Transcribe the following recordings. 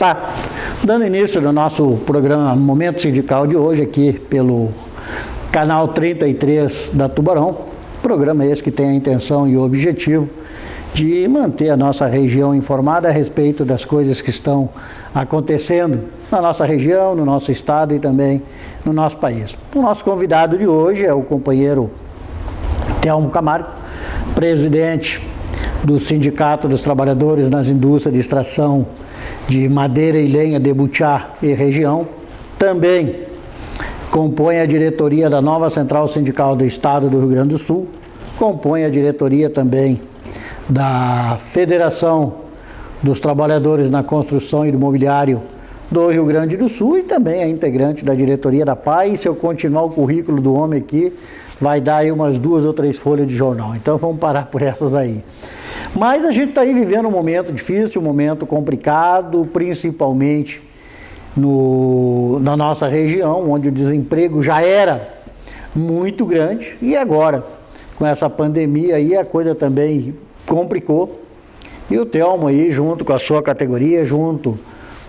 estar dando início no nosso programa Momento Sindical de hoje aqui pelo canal 33 da Tubarão. Programa esse que tem a intenção e o objetivo de manter a nossa região informada a respeito das coisas que estão acontecendo na nossa região, no nosso estado e também no nosso país. O nosso convidado de hoje é o companheiro Telmo Camargo, presidente do Sindicato dos Trabalhadores nas Indústrias de Extração de Madeira e Lenha de Butiá e região. Também compõe a diretoria da nova Central Sindical do Estado do Rio Grande do Sul, compõe a diretoria também da Federação dos Trabalhadores na Construção e do Mobiliário do Rio Grande do Sul e também é integrante da diretoria da PAI. Se eu continuar o currículo do homem aqui, vai dar aí umas 2 ou 3 folhas de jornal, então vamos parar por essas aí. Mas a gente está aí vivendo um momento difícil, um momento complicado, principalmente na nossa região, onde o desemprego já era muito grande e agora, com essa pandemia aí, a coisa também complicou. E o Telmo aí, junto com a sua categoria, junto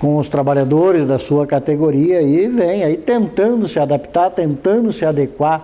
com os trabalhadores da sua categoria, aí vem aí tentando se adaptar, tentando se adequar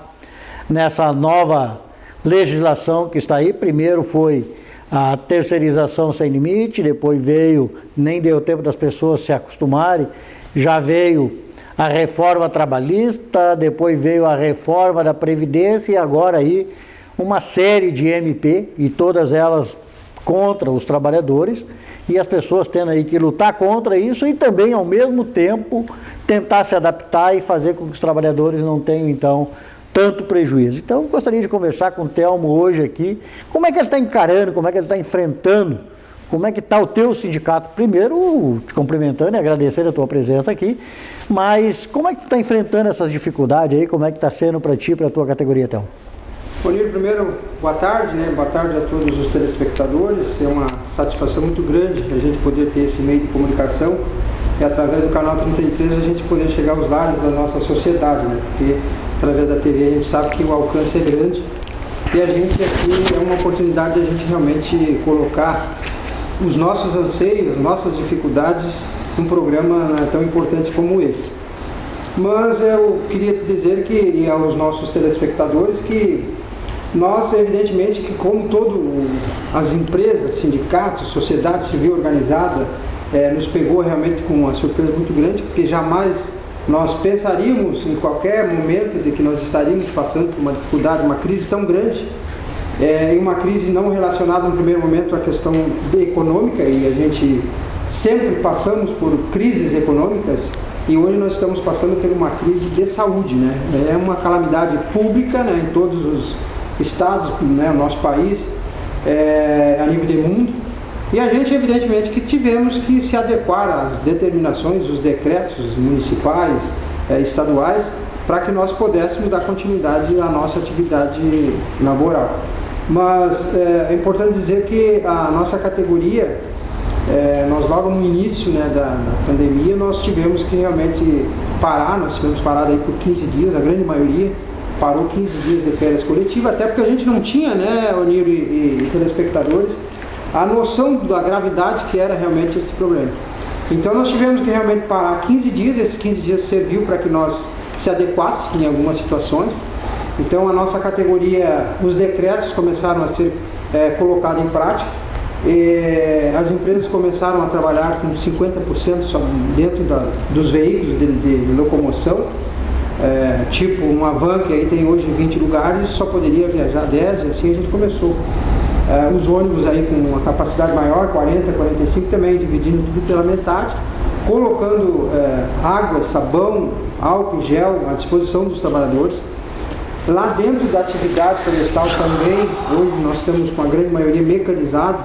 nessa nova legislação que está aí. Primeiro foi a terceirização sem limite, depois veio, nem deu tempo das pessoas se acostumarem, já veio a reforma trabalhista, depois veio a reforma da Previdência e agora aí uma série de MP, e todas elas contra os trabalhadores, e as pessoas tendo aí que lutar contra isso e também, ao mesmo tempo, tentar se adaptar e fazer com que os trabalhadores não tenham, então, tanto prejuízo. Então, eu gostaria de conversar com o Telmo hoje aqui, como é que ele está encarando, como é que ele está enfrentando, como é que está o teu sindicato. Primeiro, te cumprimentando e agradecendo a tua presença aqui, mas como é que tu está enfrentando essas dificuldades aí, como é que está sendo para ti, para a tua categoria, Telmo? Bonito, primeiro, boa tarde, né? Boa tarde a todos os telespectadores. É uma satisfação muito grande a gente poder ter esse meio de comunicação e através do canal 33 a gente poder chegar aos lares da nossa sociedade, né? Porque através da TV a gente sabe que o alcance é grande e a gente aqui é uma oportunidade de a gente realmente colocar os nossos anseios, as nossas dificuldades num programa, né, tão importante como esse. Mas eu queria te dizer que, e aos nossos telespectadores, que nós, evidentemente, que como todas as empresas, sindicatos, sociedade civil organizada, nos pegou realmente com uma surpresa muito grande, porque jamais nós pensaríamos em qualquer momento de que nós estaríamos passando por uma dificuldade, uma crise tão grande, e uma crise não relacionada no primeiro momento à questão econômica, e a gente sempre passamos por crises econômicas, e hoje nós estamos passando por uma crise de saúde, né? É uma calamidade pública, né, em todos os estados, né, no nosso país, a nível de mundo. E a gente, evidentemente, que tivemos que se adequar às determinações, os decretos municipais, estaduais, para que nós pudéssemos dar continuidade à nossa atividade laboral. Mas é importante dizer que a nossa categoria, nós logo no início, né, da pandemia, nós tivemos que realmente parar, nós tivemos parado aí por 15 dias, a grande maioria parou 15 dias de férias coletivas, até porque a gente não tinha, né, Onir e telespectadores, a noção da gravidade que era realmente esse problema. Então nós tivemos que realmente parar 15 dias, esses 15 dias serviu para que nós se adequássemos em algumas situações. Então a nossa categoria, os decretos começaram a ser colocados em prática, as empresas começaram a trabalhar com 50% só dentro dos veículos de locomoção, tipo uma van que aí tem hoje 20 lugares, só poderia viajar 10, e assim a gente começou. Os ônibus aí com uma capacidade maior, 40, 45, também dividindo tudo pela metade, colocando água, sabão, álcool, gel à disposição dos trabalhadores. Lá dentro da atividade florestal também, hoje nós estamos com a grande maioria mecanizado,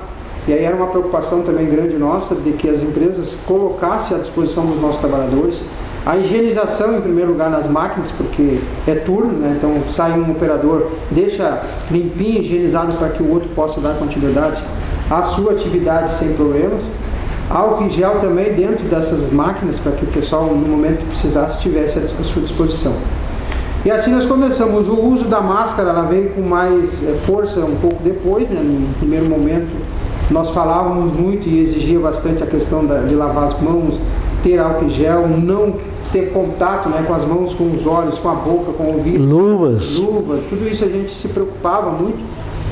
e aí era uma preocupação também grande nossa de que as empresas colocassem à disposição dos nossos trabalhadores a higienização em primeiro lugar nas máquinas, porque é turno, né? Então sai um operador, deixa limpinho, higienizado para que o outro possa dar continuidade à sua atividade sem problemas. Álcool em gel também dentro dessas máquinas para que o pessoal, no momento que precisasse, tivesse à sua disposição. E assim nós começamos. O uso da máscara, ela veio com mais força um pouco depois, né? No primeiro momento nós falávamos muito e exigia bastante a questão de lavar as mãos, ter álcool em gel, não ter contato, né, com as mãos, com os olhos, com a boca, com o ouvido. Luvas, tudo isso a gente se preocupava muito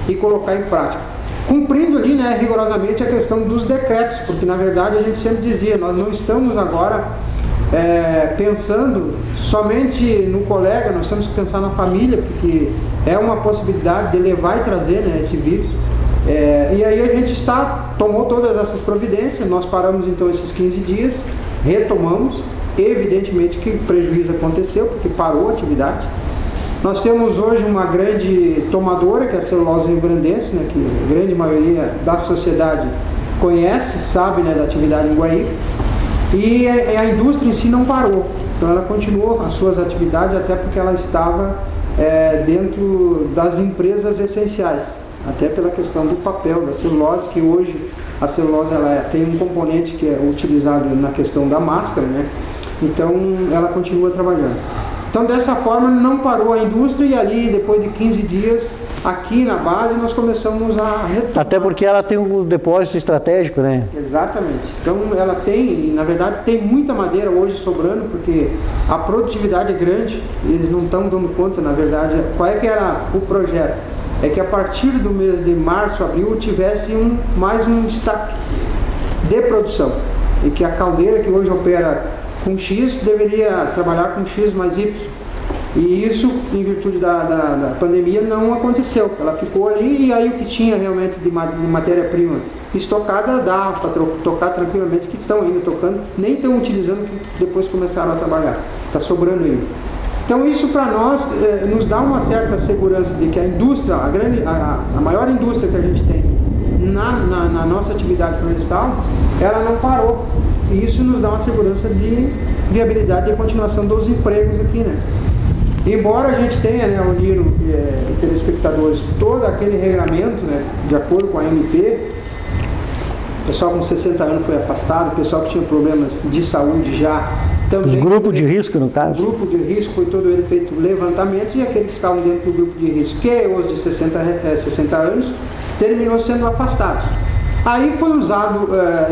em colocar em prática. Cumprindo ali, né, rigorosamente a questão dos decretos, porque na verdade a gente sempre dizia, nós não estamos agora pensando somente no colega, nós temos que pensar na família, porque é uma possibilidade de levar e trazer, né, esse vírus. E aí a gente tomou todas essas providências, nós paramos então esses 15 dias, retomamos, evidentemente que prejuízo aconteceu, porque parou a atividade. Nós temos hoje uma grande tomadora, que é a Celulose Rio-Grandense, né, que a grande maioria da sociedade conhece, sabe, né, da atividade em Guaíba, e a indústria em si não parou, então ela continuou as suas atividades, até porque ela estava dentro das empresas essenciais, até pela questão do papel, da celulose, que hoje a celulose ela tem um componente que é utilizado na questão da máscara, né? Então ela continua trabalhando. Então dessa forma não parou a indústria, e ali depois de 15 dias aqui na base nós começamos a retomar. até porque ela tem um depósito estratégico, né? Exatamente. Então ela tem, na verdade tem muita madeira hoje sobrando, porque a produtividade é grande, eles não estão dando conta, na verdade. Qual é que era o projeto? É que a partir do mês de março, abril, tivesse mais um destaque de produção, e que a caldeira que hoje opera com X deveria trabalhar com X mais Y, e isso, em virtude da pandemia, não aconteceu. Ela ficou ali, e aí o que tinha realmente de matéria-prima estocada dá para tocar tranquilamente, que estão ainda tocando, nem estão utilizando, que depois começaram a trabalhar, está sobrando ainda. Então isso para nós nos dá uma certa segurança de que a indústria, a maior indústria que a gente tem na nossa atividade florestal, ela não parou. E isso nos dá uma segurança de viabilidade e continuação dos empregos aqui, né? Embora a gente tenha, né, Niro e telespectadores, todo aquele regramento, né, de acordo com a MP, o pessoal com 60 anos foi afastado, o pessoal que tinha problemas de saúde já também. Os grupos de risco, no caso? O grupo de risco foi todo ele feito levantamento, e aqueles que estavam dentro do grupo de risco, que é os de 60 anos, terminou sendo afastados. Aí foi usado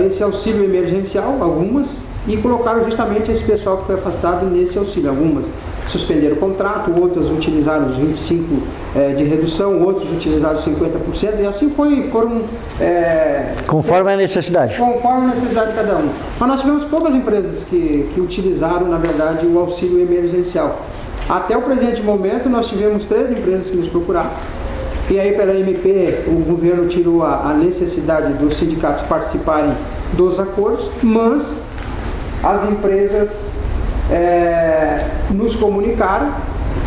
esse auxílio emergencial, algumas, e colocaram justamente esse pessoal que foi afastado nesse auxílio. Algumas suspenderam o contrato, outras utilizaram os 25% de redução, outros utilizaram 50%, e assim foram... Conforme a necessidade. Conforme a necessidade de cada um. Mas nós tivemos poucas empresas que utilizaram, na verdade, o auxílio emergencial. Até o presente momento, nós tivemos 3 empresas que nos procuraram. E aí, pela MP, o governo tirou a necessidade dos sindicatos participarem dos acordos, mas as empresas nos comunicaram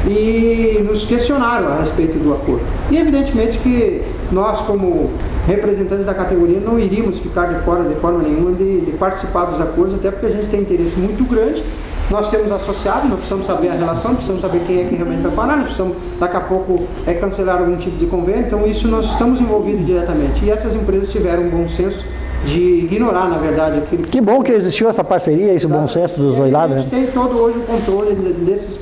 e nos questionaram a respeito do acordo. E evidentemente que nós, como representantes da categoria, não iríamos ficar de fora de forma nenhuma de participar dos acordos, até porque a gente tem interesse muito grande. Nós temos associados, nós precisamos saber a relação, precisamos saber quem é que realmente vai parar, nós precisamos daqui a pouco cancelar algum tipo de convênio, então isso nós estamos envolvidos diretamente. E essas empresas tiveram um bom senso de ignorar, na verdade, aquilo. Que bom que existiu essa parceria, esse bom senso dos dois lados, né? A gente tem todo hoje o controle desses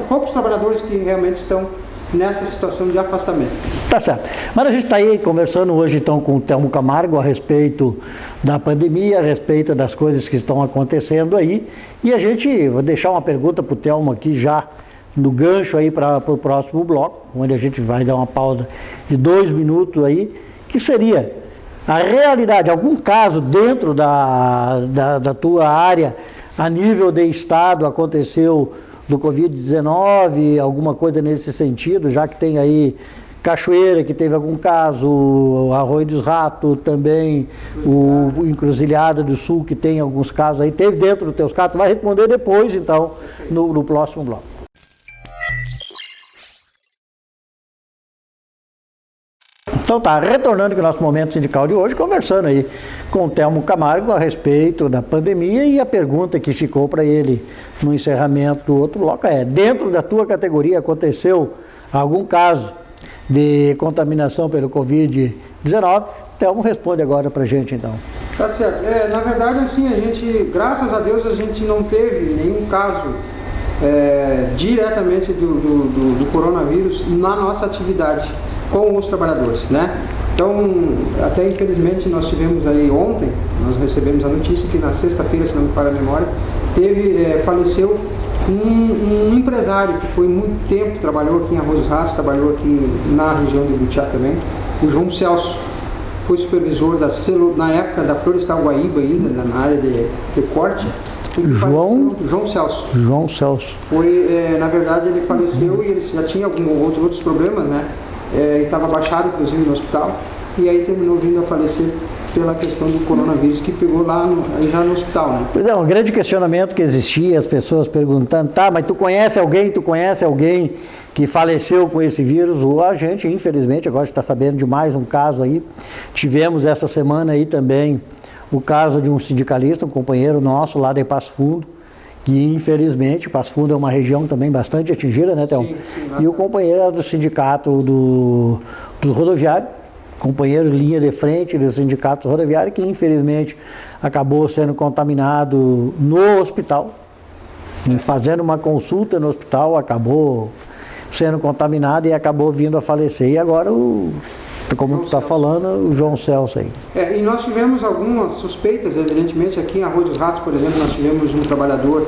poucos trabalhadores que realmente estão nessa situação de afastamento. Tá certo. Mas a gente está aí conversando hoje então com o Telmo Camargo a respeito da pandemia, a respeito das coisas que estão acontecendo aí, e a gente vai deixar uma pergunta para o Telmo aqui já no gancho aí para o próximo bloco, onde a gente vai dar uma pausa de 2 minutos aí, que seria a realidade, algum caso dentro da tua área, a nível de estado, aconteceu do Covid-19, alguma coisa nesse sentido, já que tem aí Cachoeira, que teve algum caso, Arroio dos Ratos também, o Encruzilhada do Sul, que tem alguns casos aí, teve dentro dos teus casos, tu vai responder depois, então, no próximo bloco. Então tá, retornando aqui ao nosso momento sindical de hoje, conversando aí com o Telmo Camargo a respeito da pandemia, e a pergunta que ficou para ele no encerramento do outro bloco é: dentro da tua categoria aconteceu algum caso de contaminação pelo Covid-19? Telmo responde agora para a gente então. Tá certo. Na verdade, assim, a gente, graças a Deus, a gente não teve nenhum caso diretamente do coronavírus na nossa atividade com os trabalhadores, né? Então, até infelizmente nós tivemos aí ontem, nós recebemos a notícia que na sexta-feira, se não me falha a memória, faleceu um empresário que foi muito tempo, trabalhou aqui em Arroio dos Ratos, trabalhou aqui na região de Butiá também, o João Celso. Foi supervisor na época da Florestal Guaíba ainda, na área de corte. João Celso. João Celso. Na verdade, ele faleceu e ele já tinha outros problemas, né? Estava abaixado, inclusive, no hospital. E aí terminou vindo a falecer pela questão do coronavírus, que pegou lá já no hospital, né? Pois é, um grande questionamento que existia, as pessoas perguntando, tá, mas tu conhece alguém que faleceu com esse vírus? A gente, infelizmente, agora está sabendo de mais um caso aí. Tivemos essa semana aí também o caso de um sindicalista, um companheiro nosso lá de Passo Fundo, que infelizmente, Passo Fundo é uma região também bastante atingida, né, Thelma? Sim, e o companheiro era do sindicato do rodoviário, companheiro linha de frente do sindicato rodoviário, que infelizmente acabou sendo contaminado no hospital, fazendo uma consulta no hospital, acabou sendo contaminado e acabou vindo a falecer. E agora, como tu está falando, o João Celso aí. E nós tivemos algumas suspeitas, evidentemente, aqui em Arroio dos Ratos, por exemplo, nós tivemos um trabalhador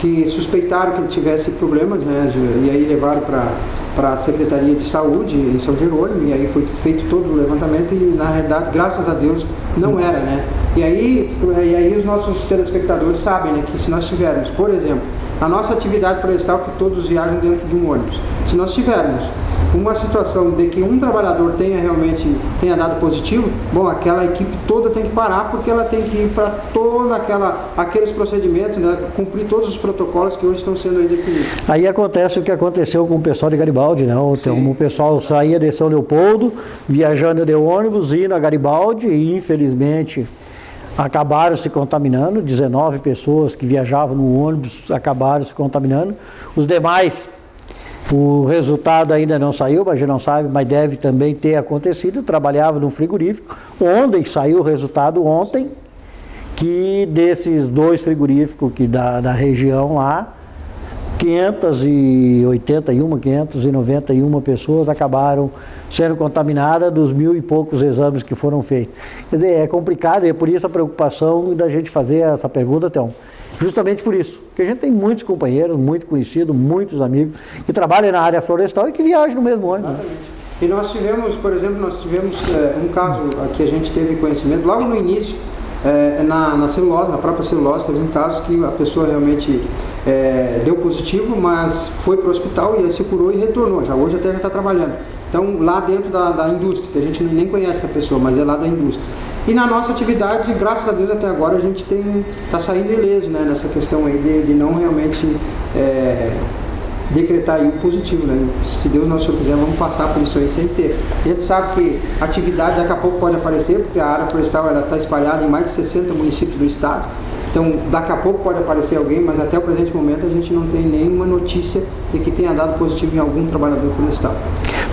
que suspeitaram que ele tivesse problemas, né, e aí levaram para a Secretaria de Saúde em São Jerônimo, e aí foi feito todo o levantamento e, na realidade, graças a Deus, não era, né? E aí os nossos telespectadores sabem, né, que se nós tivermos, por exemplo, a nossa atividade florestal, que todos viajam dentro de um ônibus, se nós tivermos uma situação de que um trabalhador tenha dado positivo, bom, aquela equipe toda tem que parar, porque ela tem que ir para toda aqueles procedimentos, né, cumprir todos os protocolos que hoje estão sendo aí definidos. Aí acontece o que aconteceu com o pessoal de Garibaldi, né? O pessoal saía de São Leopoldo, viajando de ônibus, indo a Garibaldi, e infelizmente acabaram se contaminando. 19 pessoas que viajavam no ônibus acabaram se contaminando. Os demais, o resultado ainda não saiu, a gente não sabe, mas deve também ter acontecido. Trabalhava no frigorífico, ontem saiu o resultado, que desses 2 frigoríficos da região lá, 591 pessoas acabaram sendo contaminadas dos 1.000 e poucos exames que foram feitos. Quer dizer, é complicado, e é por isso a preocupação da gente fazer essa pergunta, Thelma. Justamente por isso, porque a gente tem muitos companheiros, muito conhecidos, muitos amigos que trabalham na área florestal e que viajam no mesmo ônibus. Exatamente. E nós tivemos, por exemplo, um caso que a gente teve conhecimento logo no início, na celulose, na própria celulose, teve um caso que a pessoa realmente deu positivo, mas foi para o hospital e aí se curou e retornou. Hoje até já está trabalhando. Então, lá dentro da indústria, que a gente nem conhece essa pessoa, mas é lá da indústria. E na nossa atividade, graças a Deus, até agora a gente está saindo ileso, né, nessa questão aí de não realmente decretar aí o positivo, né? Se Deus não quiser, vamos passar por isso aí sem ter. A gente sabe que a atividade daqui a pouco pode aparecer, porque a área florestal está espalhada em mais de 60 municípios do estado. Então, daqui a pouco pode aparecer alguém, mas até o presente momento a gente não tem nenhuma notícia de que tenha dado positivo em algum trabalhador florestal.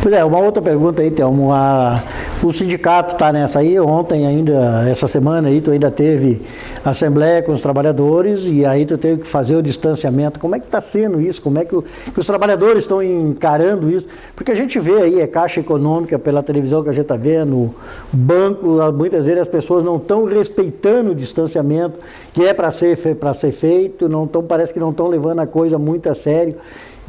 Pois é, uma outra pergunta aí, Thelmo. O sindicato está nessa aí, ontem ainda, essa semana aí, tu ainda teve assembleia com os trabalhadores e aí tu teve que fazer o distanciamento. Como é que está sendo isso? Como é que os trabalhadores estão encarando isso? Porque a gente vê aí, Caixa Econômica, pela televisão que a gente está vendo, banco, muitas vezes as pessoas não estão respeitando o distanciamento que é para ser feito, parece que não estão levando a coisa muito a sério.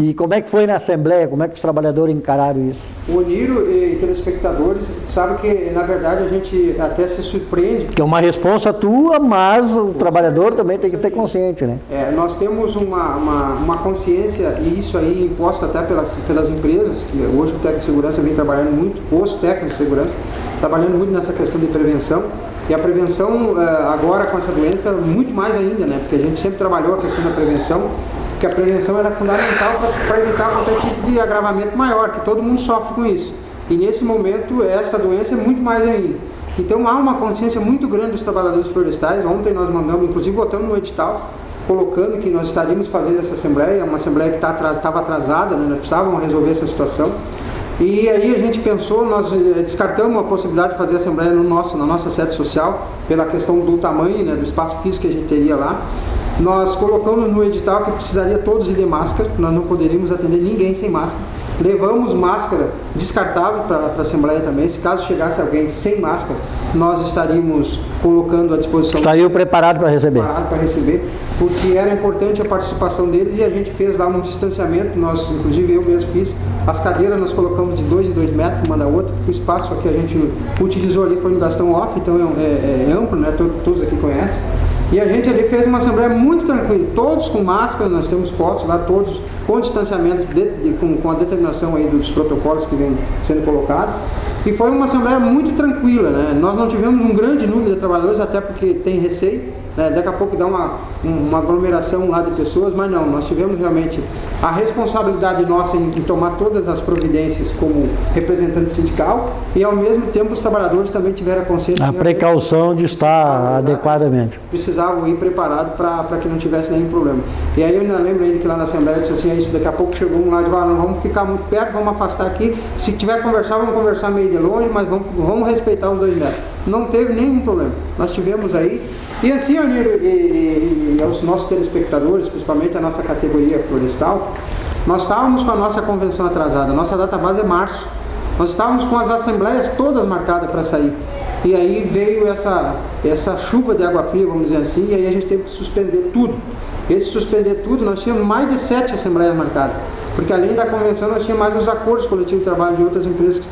E como é que foi na Assembleia? Como é que os trabalhadores encararam isso? O Oniro e telespectadores sabem que, na verdade, a gente até se surpreende. Que é uma responsa tua, mas o trabalhador também tem que ter consciente, né? Nós temos uma consciência, e isso aí imposta até pelas empresas, que hoje o técnico de segurança vem trabalhando muito, os técnicos de segurança, trabalhando muito nessa questão de prevenção. E a prevenção, agora com essa doença, muito mais ainda, né? Porque a gente sempre trabalhou a questão da prevenção, que a prevenção era fundamental para evitar qualquer tipo de agravamento maior, que todo mundo sofre com isso. E nesse momento, essa doença é muito mais ainda. Então há uma consciência muito grande dos trabalhadores florestais. Ontem nós mandamos, inclusive botamos no edital, colocando que nós estaríamos fazendo essa assembleia, uma assembleia que estava atrasada, né? Nós precisávamos resolver essa situação. E aí a gente pensou, nós descartamos a possibilidade de fazer a assembleia na nossa sede social, pela questão do tamanho, né, do espaço físico que a gente teria lá. nós colocamos no edital que precisaria todos ir de máscara, nós não poderíamos atender ninguém sem máscara. Levamos máscara descartável para a Assembleia também. Se caso chegasse alguém sem máscara, nós estaríamos colocando à disposição. Estariam preparados para receber. Preparado para receber, porque era importante a participação deles e a gente fez lá um distanciamento. Nós, inclusive eu mesmo fiz. As cadeiras nós colocamos de 2 em 2 metros, uma da outra. O espaço que a gente utilizou ali foi no Gastão Off, então é amplo, né? Todos aqui conhecem. E a gente ali fez uma assembleia muito tranquila, todos com máscara, nós temos fotos lá, todos com distanciamento, com a determinação aí dos protocolos que vem sendo colocados. E foi uma assembleia muito tranquila, né? Nós não tivemos um grande número de trabalhadores, até porque tem receio, né? Daqui a pouco dá uma aglomeração lá de pessoas, mas não, nós tivemos realmente a responsabilidade nossa em tomar todas as providências como representante sindical e ao mesmo tempo os trabalhadores também tiveram a consciência. A precaução de estar adequadamente. Precisavam ir preparados para que não tivesse nenhum problema. E aí eu ainda lembro ainda que lá na Assembleia eu disse assim, isso, daqui a pouco chegou um lá e disse, não vamos ficar muito perto, vamos afastar aqui, se tiver que conversar, vamos conversar meio de longe, mas vamos respeitar os 2 metros. Não teve nenhum problema. Nós tivemos aí. E assim, Onírio, e aos nossos telespectadores, principalmente a nossa categoria florestal, nós estávamos com a nossa convenção atrasada, nossa data base é março, nós estávamos com as assembleias todas marcadas para sair, e aí veio essa chuva de água fria, vamos dizer assim, e aí a gente teve que suspender tudo. Esse suspender tudo, nós tínhamos mais de 7 assembleias marcadas, porque além da convenção nós tínhamos mais os acordos coletivos de trabalho de outras empresas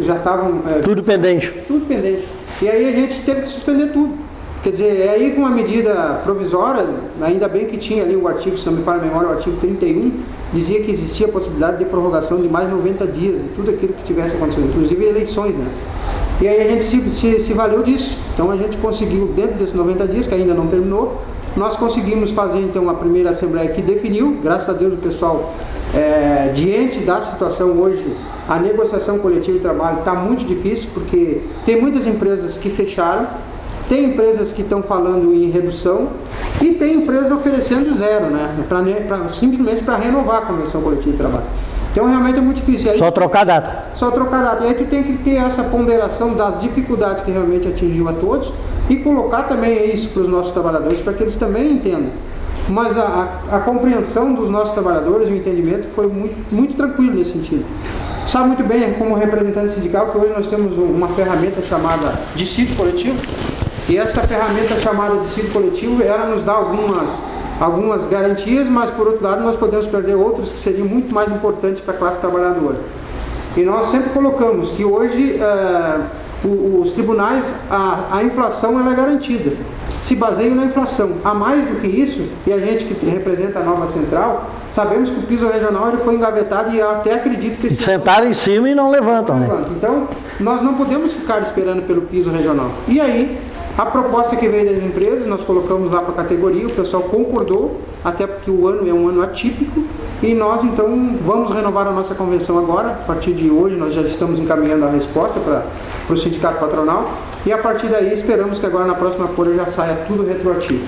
já estavam... Tudo pendente. Tudo pendente. E aí a gente teve que suspender tudo. Quer dizer, aí com uma medida provisória, ainda bem que tinha ali o artigo, se não me falha a memória, o artigo 31, dizia que existia a possibilidade de prorrogação de mais de 90 dias de tudo aquilo que tivesse acontecido, inclusive eleições, né? E aí a gente se valeu disso. Então a gente conseguiu, dentro desses 90 dias, que ainda não terminou, nós conseguimos fazer então a primeira assembleia que definiu, graças a Deus o pessoal, diante da situação hoje, a negociação coletiva de trabalho está muito difícil, porque tem muitas empresas que fecharam, tem empresas que estão falando em redução e tem empresas oferecendo zero, né? Simplesmente para renovar a convenção coletiva de trabalho. Então realmente é muito difícil. Aí, só trocar data. Só trocar data. E aí tu tem que ter essa ponderação das dificuldades que realmente atingiu a todos e colocar também isso para os nossos trabalhadores, para que eles também entendam. Mas a compreensão dos nossos trabalhadores e o entendimento foi muito, muito tranquilo nesse sentido. Sabe muito bem, como representante sindical, que hoje nós temos uma ferramenta chamada dissídio coletivo. E essa ferramenta chamada dissídio coletivo, ela nos dá algumas garantias, mas por outro lado nós podemos perder outras que seriam muito mais importantes para a classe trabalhadora. E nós sempre colocamos que hoje os tribunais, a inflação ela é garantida, se baseiam na inflação. A mais do que isso, e a gente que representa a nova central, sabemos que o piso regional ele foi engavetado e eu até acredito que... Sentaram em cima e não levantam, né? Então, nós não podemos ficar esperando pelo piso regional. E aí, a proposta que veio das empresas, nós colocamos lá para a categoria, o pessoal concordou, até porque o ano é um ano atípico, e nós então vamos renovar a nossa convenção agora. A partir de hoje nós já estamos encaminhando a resposta para o sindicato patronal, e a partir daí esperamos que agora na próxima folha já saia tudo retroativo.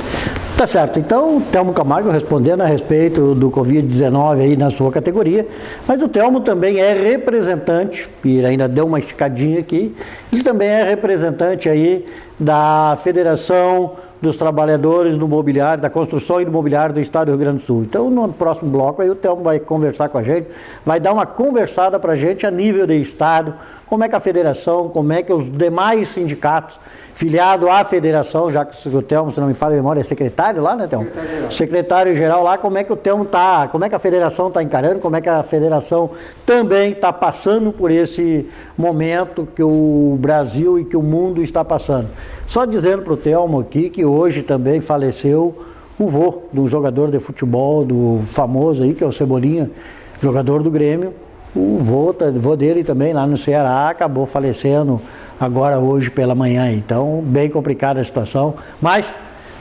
Tá certo, então o Telmo Camargo respondendo a respeito do Covid-19 aí na sua categoria, mas o Telmo também é representante, e ele ainda deu uma esticadinha aqui, ele também é representante aí da Federação dos Trabalhadores do Mobiliário, da Construção e do Mobiliário do Estado do Rio Grande do Sul. Então, no próximo bloco, aí o Telmo vai conversar com a gente, vai dar uma conversada para a gente a nível de Estado, como é que a Federação, como é que os demais sindicatos filiados à Federação, já que o Telmo, se não me falha a memória, é secretário lá, né, Telmo? Secretário-geral lá, como é que o Telmo está, como é que a Federação está encarando, como é que a Federação também está passando por esse momento que o Brasil e que o mundo está passando. Só dizendo para o Telmo aqui que hoje também faleceu o vô do jogador de futebol, do famoso aí, que é o Cebolinha, jogador do Grêmio. O vô dele também lá no Ceará acabou falecendo agora hoje pela manhã. Então, bem complicada a situação, mas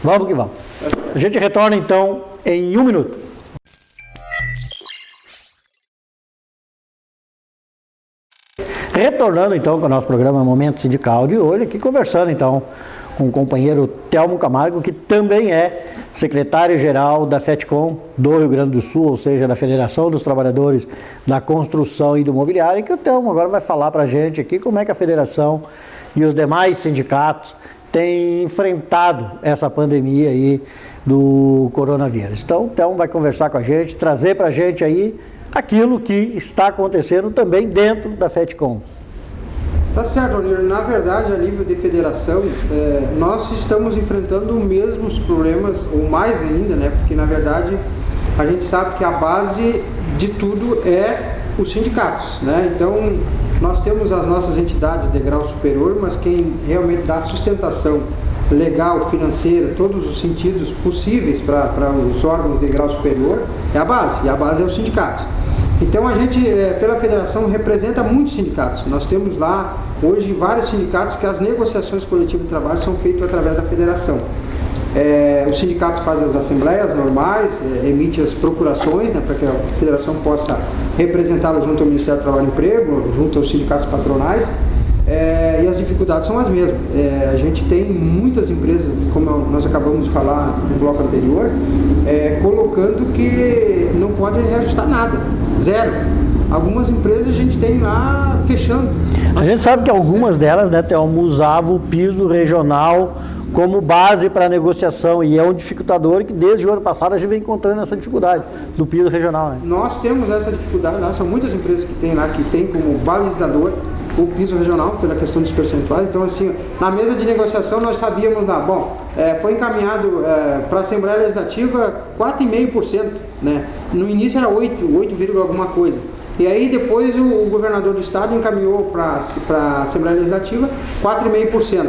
vamos que vamos. A gente retorna então em 1 minuto. Retornando então com o nosso programa Momento Sindical de hoje, aqui conversando então com o companheiro Telmo Camargo, que também é secretário-geral da FETCOM do Rio Grande do Sul, ou seja, da Federação dos Trabalhadores da Construção e do Mobiliário, e que o Telmo agora vai falar para a gente aqui como é que a Federação e os demais sindicatos tem enfrentado essa pandemia aí do coronavírus. Então, o Thelmo vai conversar com a gente, trazer para a gente aí aquilo que está acontecendo também dentro da FETCOM. Tá certo, Onir. Na verdade, a nível de federação, nós estamos enfrentando os mesmos problemas, ou mais ainda, né? Porque, na verdade, a gente sabe que a base de tudo é os sindicatos, né? Então, nós temos as nossas entidades de grau superior, mas quem realmente dá sustentação legal, financeira, todos os sentidos possíveis para os órgãos de grau superior é a base, e a base é os sindicatos. Então, a gente, pela federação, representa muitos sindicatos. Nós temos lá, hoje, vários sindicatos que as negociações coletivas de trabalho são feitas através da federação. O sindicato faz as assembleias normais, emite as procurações, né, para que a federação possa representá-lo junto ao Ministério do Trabalho e Emprego, junto aos sindicatos patronais, e as dificuldades são as mesmas. A gente tem muitas empresas, como nós acabamos de falar no bloco anterior, colocando que não pode reajustar nada, zero. Algumas empresas a gente tem lá fechando. A gente sabe que algumas delas, né, Thelmo, usavam o piso regional como base para a negociação, e é um dificultador que desde o ano passado a gente vem encontrando essa dificuldade do piso regional, né? Nós temos essa dificuldade lá, são muitas empresas que tem lá, que tem como balizador o piso regional, pela questão dos percentuais. Então, assim, na mesa de negociação nós sabíamos lá, foi encaminhado para a Assembleia Legislativa 4,5%, né? No início era 8, alguma coisa. E aí depois o governador do estado encaminhou para a Assembleia Legislativa 4,5%.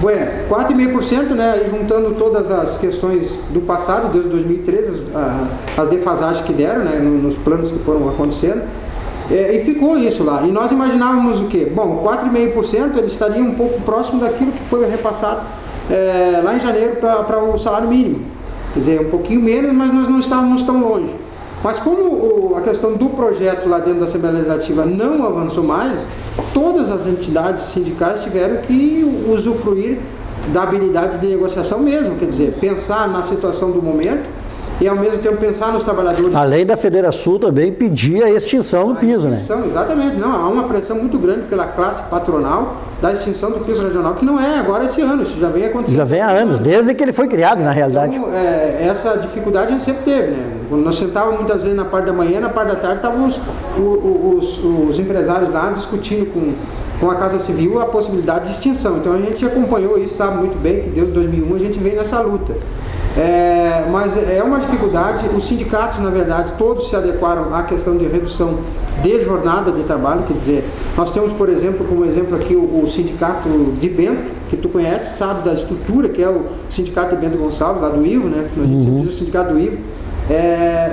Bueno, 4,5%, né, aí juntando todas as questões do passado, desde 2013, as defasagens que deram, né, nos planos que foram acontecendo, e ficou isso lá. E nós imaginávamos o quê? Bom, 4,5% ele estaria um pouco próximo daquilo que foi repassado lá em janeiro para o salário mínimo. Quer dizer, um pouquinho menos, mas nós não estávamos tão longe. Mas como a questão do projeto lá dentro da Assembleia Legislativa não avançou mais, todas as entidades sindicais tiveram que usufruir da habilidade de negociação mesmo, quer dizer, pensar na situação do momento e ao mesmo tempo pensar nos trabalhadores. Além da Federação também pedir a extinção do piso, né? Exatamente, não, há uma pressão muito grande pela classe patronal da extinção do piso regional, que não é agora esse ano, isso já vem acontecendo. Já vem há anos, desde que ele foi criado, na realidade. Então, essa dificuldade a gente sempre teve, né? Quando nós sentávamos muitas vezes na parte da manhã, na parte da tarde estavam os empresários lá discutindo com a Casa Civil a possibilidade de extinção. Então a gente acompanhou isso, sabe muito bem que desde 2001 a gente vem nessa luta. Mas é uma dificuldade. Os sindicatos, na verdade, todos se adequaram à questão de redução de jornada de trabalho, quer dizer, nós temos, por exemplo, como exemplo aqui o sindicato de Bento, que tu conhece, sabe da estrutura, que é o sindicato de Bento Gonçalves, lá do Ivo, né? A gente sempre diz o sindicato do Ivo.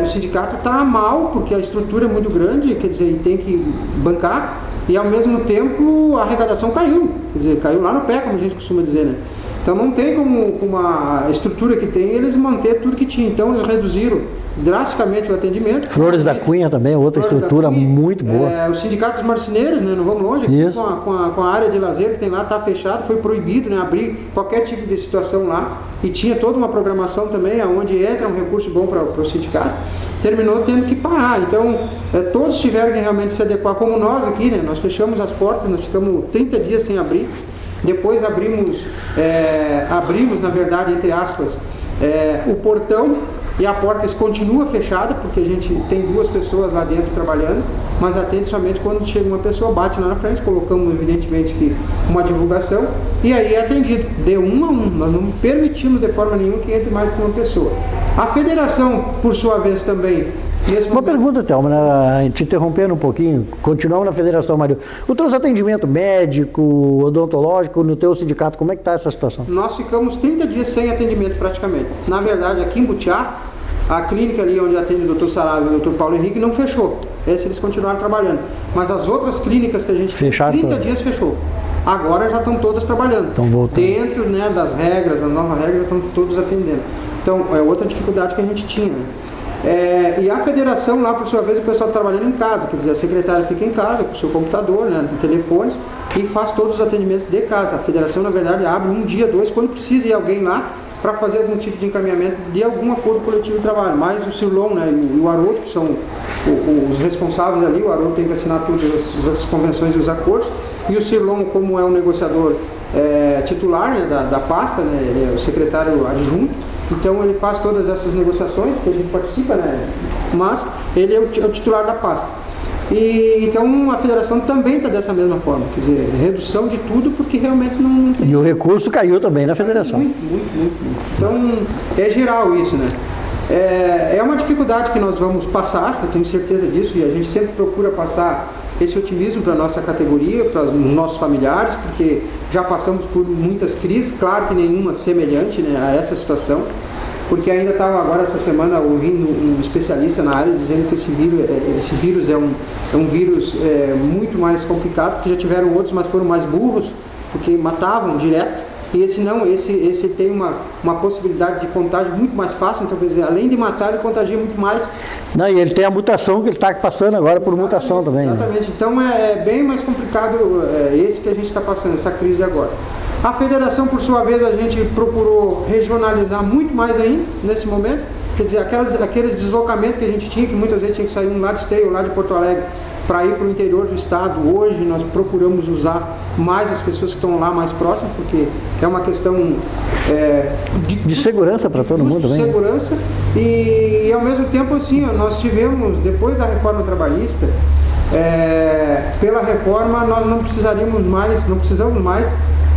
O sindicato está mal, porque a estrutura é muito grande, quer dizer, e tem que bancar, e ao mesmo tempo a arrecadação caiu, quer dizer, caiu lá no pé, como a gente costuma dizer, né? Então não tem como, com a estrutura que tem, eles manter tudo que tinha. Então eles reduziram drasticamente o atendimento. Flores da Cunha também, outra estrutura muito boa. Os sindicatos marceneiros, né, não vamos longe, aqui com a área de lazer que tem lá, está fechado, foi proibido, né, abrir qualquer tipo de situação lá. E tinha toda uma programação também, onde entra um recurso bom para o sindicato. Terminou tendo que parar. Então, todos tiveram que realmente se adequar, como nós aqui, né, nós fechamos as portas, nós ficamos 30 dias sem abrir. Depois abrimos, na verdade, entre aspas, o portão, e a porta continua fechada, porque a gente tem 2 pessoas lá dentro trabalhando, mas atende somente quando chega uma pessoa, bate lá na frente, colocamos evidentemente que uma divulgação, e aí é atendido, de 1 a 1, nós não permitimos de forma nenhuma que entre mais que uma pessoa. A federação, por sua vez, também... Uma pergunta, Thelmo, né? Te interrompendo um pouquinho, continuamos na Federação, Mário. O teu atendimento médico, odontológico, no teu sindicato, como é que está essa situação? Nós ficamos 30 dias sem atendimento praticamente. Na verdade, aqui em Butiá, a clínica ali onde atende o Dr. Saraiva e o Dr. Paulo Henrique não fechou. Esse eles continuaram trabalhando. Mas as outras clínicas que a gente fecharam 30 dias fechou. Agora já estão todas trabalhando. Estão voltando. Dentro, né, das regras, das novas regras, já estão todos atendendo. Então, é outra dificuldade que a gente tinha, né? E a federação lá, por sua vez, o pessoal trabalhando em casa, quer dizer, a secretária fica em casa com o seu computador, né, telefones, e faz todos os atendimentos de casa. A federação, na verdade, abre 1 dia, 2, quando precisa ir alguém lá para fazer algum tipo de encaminhamento de algum acordo coletivo de trabalho. Mas o Cirlon, né, e o Haroldo, que são os responsáveis ali, o Haroldo tem que assinar todas as convenções e os acordos, e o Cirlon, como é um negociador titular, né, da pasta, né, ele é o secretário adjunto, então ele faz todas essas negociações que a gente participa, né, mas ele é o titular da pasta. E então a federação também está dessa mesma forma, quer dizer, redução de tudo porque realmente não tem... E o recurso caiu também na federação. Muito. Então é geral isso, né? É uma dificuldade que nós vamos passar, eu tenho certeza disso, e a gente sempre procura passar esse otimismo para a nossa categoria, para os nossos familiares, porque já passamos por muitas crises, claro que nenhuma semelhante, né, a essa situação, porque ainda estava agora essa semana ouvindo um especialista na área dizendo que esse vírus é um vírus muito mais complicado, porque já tiveram outros, mas foram mais burros, porque matavam direto. E esse tem uma possibilidade de contágio muito mais fácil, então quer dizer, além de matar, ele contagia muito mais. Não, e ele tem a mutação que ele está passando agora por mutação também. Exatamente, né? Então é bem mais complicado esse que a gente está passando, essa crise agora. A federação, por sua vez, a gente procurou regionalizar muito mais ainda nesse momento, quer dizer, aqueles deslocamentos que a gente tinha, que muitas vezes tinha que sair um lá de Esteio, lá de Porto Alegre, para ir para o interior do estado. Hoje nós procuramos usar mais as pessoas que estão lá mais próximas, porque é uma questão de segurança para todo mundo também. De segurança, e ao mesmo tempo assim, nós tivemos, depois da reforma trabalhista, pela reforma nós não precisamos mais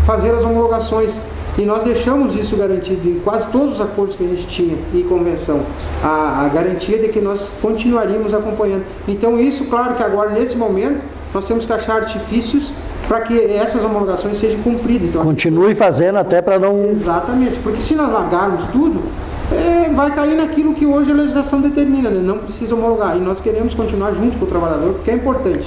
fazer as homologações. E nós deixamos isso garantido em quase todos os acordos que a gente tinha e convenção, a garantia de que nós continuaríamos acompanhando. Então isso, claro que agora, nesse momento, nós temos que achar artifícios para que essas homologações sejam cumpridas. Então, continue fazendo até para não... Exatamente, porque se nós largarmos tudo, vai cair naquilo que hoje a legislação determina, né? Não precisa homologar. E nós queremos continuar junto com o trabalhador, porque é importante.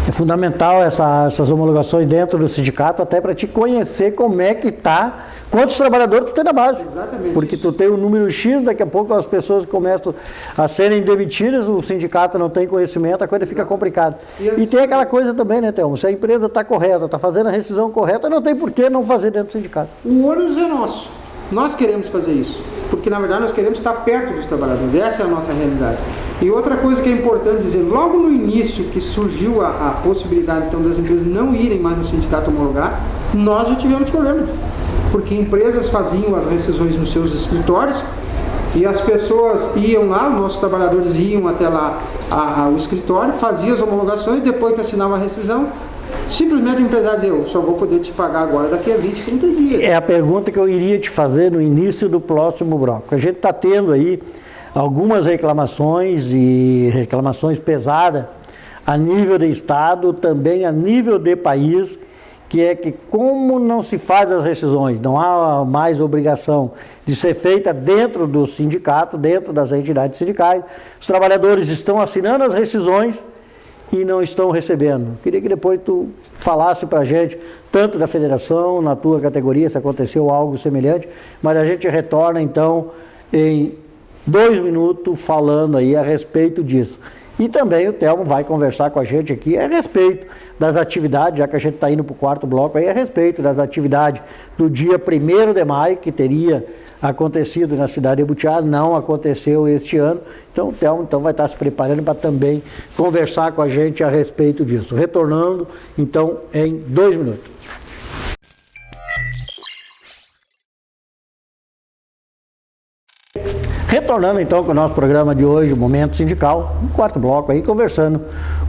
É fundamental essas homologações dentro do sindicato, até para te conhecer como é que está, quantos trabalhadores tu tem na base. Exatamente. Porque isso. tu tem um número X, daqui a pouco as pessoas começam a serem demitidas, o sindicato não tem conhecimento, a coisa fica complicada. E tem aquela coisa também, né, Thelmo? Se a empresa está correta, está fazendo a rescisão correta, não tem por que não fazer dentro do sindicato. O ônus é nosso. Nós queremos fazer isso, porque na verdade nós queremos estar perto dos trabalhadores, essa é a nossa realidade. E outra coisa que é importante dizer, logo no início que surgiu a possibilidade então das empresas não irem mais no sindicato homologar, nós já tivemos problemas, porque empresas faziam as rescisões nos seus escritórios e as pessoas iam lá, os nossos trabalhadores iam até lá ao escritório, faziam as homologações, depois que assinava a rescisão, simplesmente o empresário dizia, eu só vou poder te pagar agora daqui a 20, 30 dias. É a pergunta que eu iria te fazer no início do próximo bloco. A gente está tendo aí algumas reclamações e reclamações pesadas a nível de Estado, também a nível de país, que é que como não se faz as rescisões, não há mais obrigação de ser feita dentro do sindicato, dentro das entidades sindicais, os trabalhadores estão assinando as rescisões e não estão recebendo. Queria que depois tu falasse para a gente, tanto da federação, na tua categoria, se aconteceu algo semelhante, mas a gente retorna então em 2 minutos falando aí a respeito disso. E também o Thelmo vai conversar com a gente aqui a respeito das atividades, já que a gente está indo para o 4º bloco, aí a respeito das atividades do dia 1º de maio, que teria acontecido na cidade de Butiá, não aconteceu este ano. Então o Thelmo vai estar se preparando para também conversar com a gente a respeito disso. Retornando, então, em 2 minutos. Retornando então com o nosso programa de hoje, o Momento Sindical, no 4º bloco aí, conversando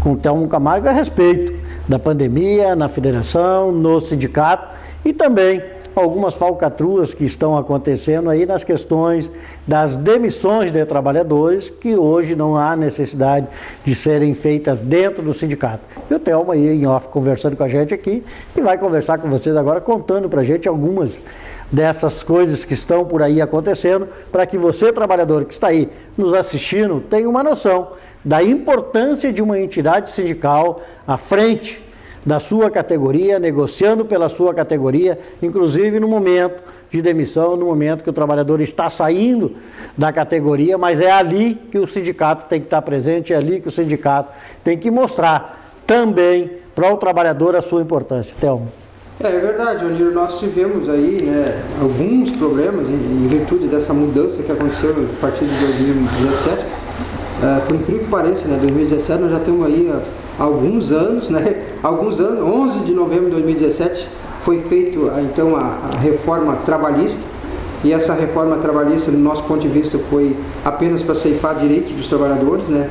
com o Thelmo Camargo a respeito da pandemia na federação, no sindicato e também algumas falcatruas que estão acontecendo aí nas questões das demissões de trabalhadores, que hoje não há necessidade de serem feitas dentro do sindicato. E o Thelmo aí em off conversando com a gente aqui e vai conversar com vocês agora, contando pra gente algumas dessas coisas que estão por aí acontecendo, para que você, trabalhador que está aí nos assistindo, tenha uma noção da importância de uma entidade sindical à frente da sua categoria, negociando pela sua categoria, inclusive no momento de demissão, no momento que o trabalhador está saindo da categoria, mas é ali que o sindicato tem que estar presente, é ali que o sindicato tem que mostrar também para o trabalhador a sua importância. Thelmo. É verdade, Onir, nós tivemos aí, né, alguns problemas em virtude dessa mudança que aconteceu a partir de 2017. Por incrível que pareça, né, 2017 nós já temos aí alguns anos, né, 11 de novembro de 2017 foi feita então a reforma trabalhista, e essa reforma trabalhista, no nosso ponto de vista, foi apenas para ceifar direitos dos trabalhadores, né?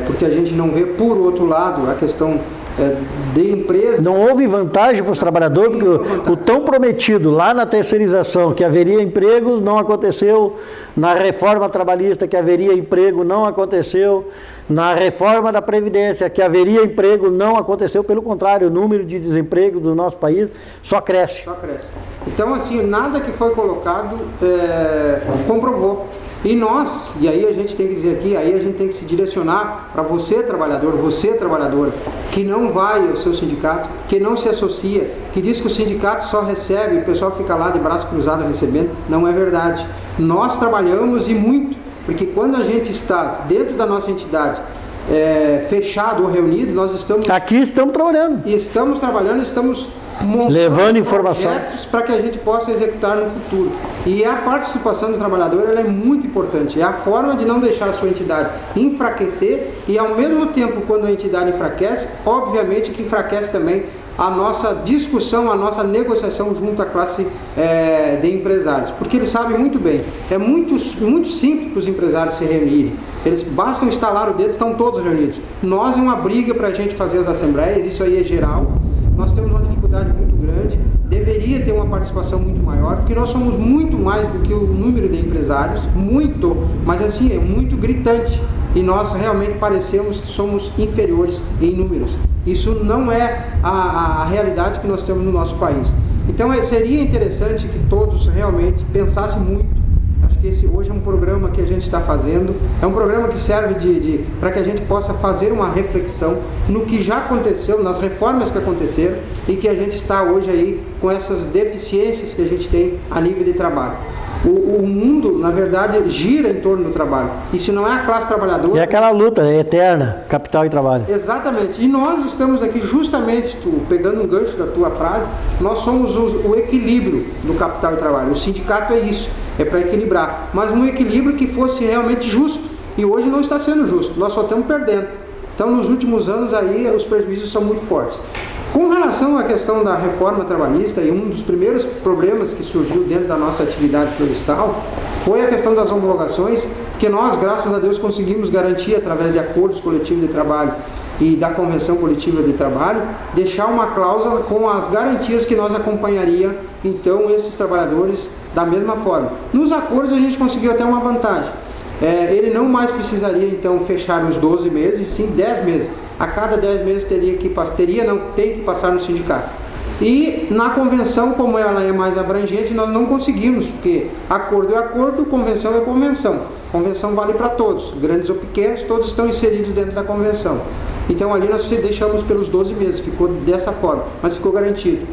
Porque a gente não vê, por outro lado, a questão de empresa. Não houve vantagem para os trabalhadores, porque o tão prometido lá na terceirização que haveria empregos não aconteceu, na reforma trabalhista que haveria emprego não aconteceu, na reforma da Previdência que haveria emprego não aconteceu, pelo contrário, o número de desemprego do nosso país só cresce. Só cresce. Então, assim, nada que foi colocado comprovou. E nós, e aí a gente tem que dizer aqui, aí a gente tem que se direcionar para você, trabalhador, você, trabalhadora, que não vai ao seu sindicato, que não se associa, que diz que o sindicato só recebe, o pessoal fica lá de braço cruzado recebendo. Não é verdade. Nós trabalhamos e muito, porque quando a gente está dentro da nossa entidade, fechado ou reunido, nós estamos... Aqui estamos trabalhando. Estamos trabalhando, estamos levando informação para que a gente possa executar no futuro. E a participação do trabalhador, ela é muito importante. É a forma de não deixar a sua entidade enfraquecer e, ao mesmo tempo, quando a entidade enfraquece, obviamente que enfraquece também a nossa discussão, a nossa negociação junto à classe de empresários. Porque eles sabem muito bem, é muito simples para os empresários se reunirem. Eles bastam instalar o dedo, estão todos reunidos. Nós é uma briga para a gente fazer as assembleias, isso aí é geral. Nós temos uma dificuldade muito grande, deveria ter uma participação muito maior, porque nós somos muito mais do que o número de empresários, muito, mas assim, é muito gritante, e nós realmente parecemos que somos inferiores em números. Isso não é a realidade que nós temos no nosso país. Então seria interessante que todos realmente pensassem muito. Acho que esse hoje é um programa que a gente está fazendo, é um programa que serve para que a gente possa fazer uma reflexão no que já aconteceu, nas reformas que aconteceram e que a gente está hoje aí com essas deficiências que a gente tem a nível de trabalho. O mundo, na verdade, gira em torno do trabalho. E se não é a classe trabalhadora... É aquela luta eterna, capital e trabalho. Exatamente. E nós estamos aqui justamente, pegando um gancho da tua frase, nós somos o equilíbrio do capital e trabalho. O sindicato é isso, é para equilibrar. Mas um equilíbrio que fosse realmente justo. E hoje não está sendo justo, nós só estamos perdendo. Então, nos últimos anos aí, os prejuízos são muito fortes. Com relação à questão da reforma trabalhista, e um dos primeiros problemas que surgiu dentro da nossa atividade florestal foi a questão das homologações, que nós, graças a Deus, conseguimos garantir através de acordos coletivos de trabalho e da convenção coletiva de trabalho, deixar uma cláusula com as garantias que nós acompanharia, então, esses trabalhadores da mesma forma. Nos acordos a gente conseguiu até uma vantagem. Ele não mais precisaria, então, fechar os 12 meses, sim 10 meses. A cada 10 meses tem que passar no sindicato. E na convenção, como ela é mais abrangente, nós não conseguimos, porque acordo é acordo, convenção é convenção. Convenção vale para todos, grandes ou pequenos, todos estão inseridos dentro da convenção. Então ali nós deixamos pelos 12 meses, ficou dessa forma, mas ficou garantido.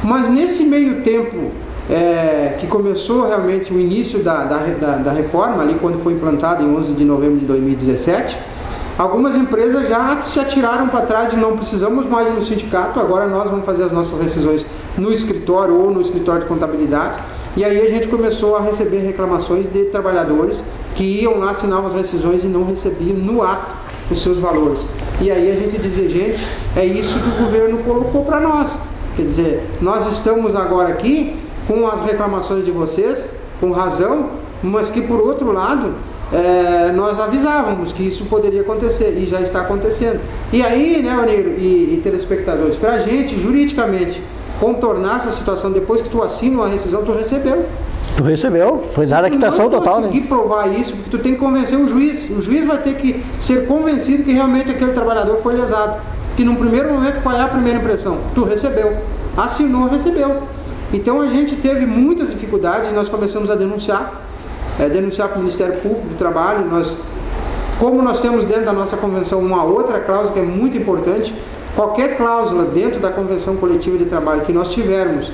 Mas nesse meio tempo, que começou realmente o início da reforma, ali quando foi implantada em 11 de novembro de 2017, algumas empresas já se atiraram para trás e não precisamos mais ir no sindicato, agora nós vamos fazer as nossas rescisões no escritório ou no escritório de contabilidade. E aí a gente começou a receber reclamações de trabalhadores que iam lá, assinavam as rescisões e não recebiam no ato os seus valores. E aí a gente dizia, gente, é isso que o governo colocou para nós. Quer dizer, nós estamos agora aqui com as reclamações de vocês, com razão, mas que por outro lado, nós avisávamos que isso poderia acontecer e já está acontecendo. E aí, né, Oneiro e telespectadores, para a gente, juridicamente, contornar essa situação, depois que tu assina uma rescisão, tu recebeu. Tu recebeu, foi dada a quitação total, né? Se tu conseguir provar isso, porque tu tem que convencer o juiz vai ter que ser convencido que realmente aquele trabalhador foi lesado. Que num primeiro momento, qual é a primeira impressão? Tu recebeu. Assinou, recebeu. Então a gente teve muitas dificuldades e nós começamos a denunciar para o Ministério Público do Trabalho. Como nós temos dentro da nossa convenção uma outra cláusula que é muito importante, qualquer cláusula dentro da convenção coletiva de trabalho que nós tivermos